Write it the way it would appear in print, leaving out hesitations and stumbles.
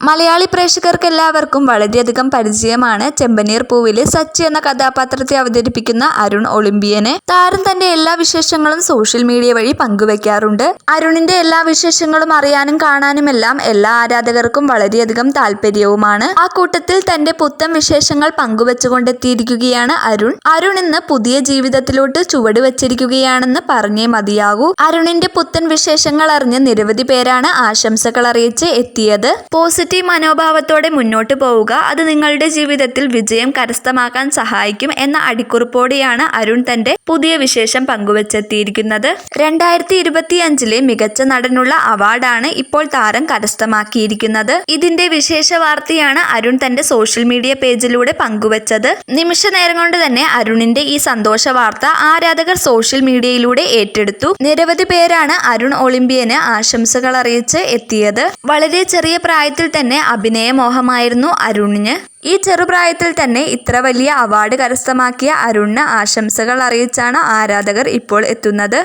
മലയാളി പ്രേക്ഷകർക്ക് എല്ലാവർക്കും വളരെയധികം പരിചയമാണ് ചെമ്പനീർ പൂവിലെ സച്ചി എന്ന കഥാപാത്രത്തെ അവതരിപ്പിക്കുന്ന അരുൺ ഒളിമ്പിയനെ. താരം തന്റെ എല്ലാ വിശേഷങ്ങളും സോഷ്യൽ മീഡിയ വഴി പങ്കുവെക്കാറുണ്ട്. അരുണിന്റെ എല്ലാ വിശേഷങ്ങളും അറിയാനും കാണാനുമെല്ലാം എല്ലാ ആരാധകർക്കും വളരെയധികം താല്പര്യവുമാണ്. ആ കൂട്ടത്തിൽ തന്റെ പുത്തൻ വിശേഷങ്ങൾ പങ്കുവെച്ചുകൊണ്ടെത്തിയിരിക്കുകയാണ് അരുൺ. അരുൺ ഇന്ന് പുതിയ ജീവിതത്തിലോട്ട് ചുവട് വെച്ചിരിക്കുകയാണെന്ന് പറഞ്ഞേ മതിയാകൂ. അരുണിന്റെ പുത്തൻ വിശേഷങ്ങൾ അറിഞ്ഞ് നിരവധി പേരാണ് ആശംസകൾ അറിയിച്ച് എത്തിയത്. പോസിറ്റീവ് മനോഭാവത്തോടെ മുന്നോട്ട് പോവുക, അത് നിങ്ങളുടെ ജീവിതത്തിൽ വിജയം കരസ്ഥമാക്കാൻ സഹായിക്കും എന്ന അടിക്കുറിപ്പോടെയാണ് അരുൺ തന്റെ പുതിയ വിശേഷം പങ്കുവെച്ചെത്തിയിരിക്കുന്നത്. 2025 മികച്ച നടനുള്ള അവാർഡാണ് ഇപ്പോൾ താരം കരസ്ഥമാക്കിയിരിക്കുന്നത്. ഇതിന്റെ വിശേഷ വാർത്തയാണ് അരുൺ തന്റെ സോഷ്യൽ മീഡിയ പേജിലൂടെ പങ്കുവച്ചത്. നിമിഷ നേരം കൊണ്ട് തന്നെ അരുണിന്റെ ഈ സന്തോഷ വാർത്ത ആരാധകർ സോഷ്യൽ മീഡിയയിലൂടെ ഏറ്റെടുത്തു. നിരവധി പേരാണ് അരുൺ ഒളിമ്പിയന് ആശംസകൾ അറിയിച്ച് എത്തിയത്. വളരെ ചെറിയ പ്രായത്തിൽ തന്നെ അഭിനയ മോഹമായിരുന്നു അരുണിന്. ഈ ചെറുപ്രായത്തിൽ തന്നെ ഇത്ര വലിയ അവാർഡ് കരസ്ഥമാക്കിയ അരുണിന് ആശംസകൾ അറിയിച്ചാണ് ആരാധകർ ഇപ്പോൾ എത്തുന്നത്.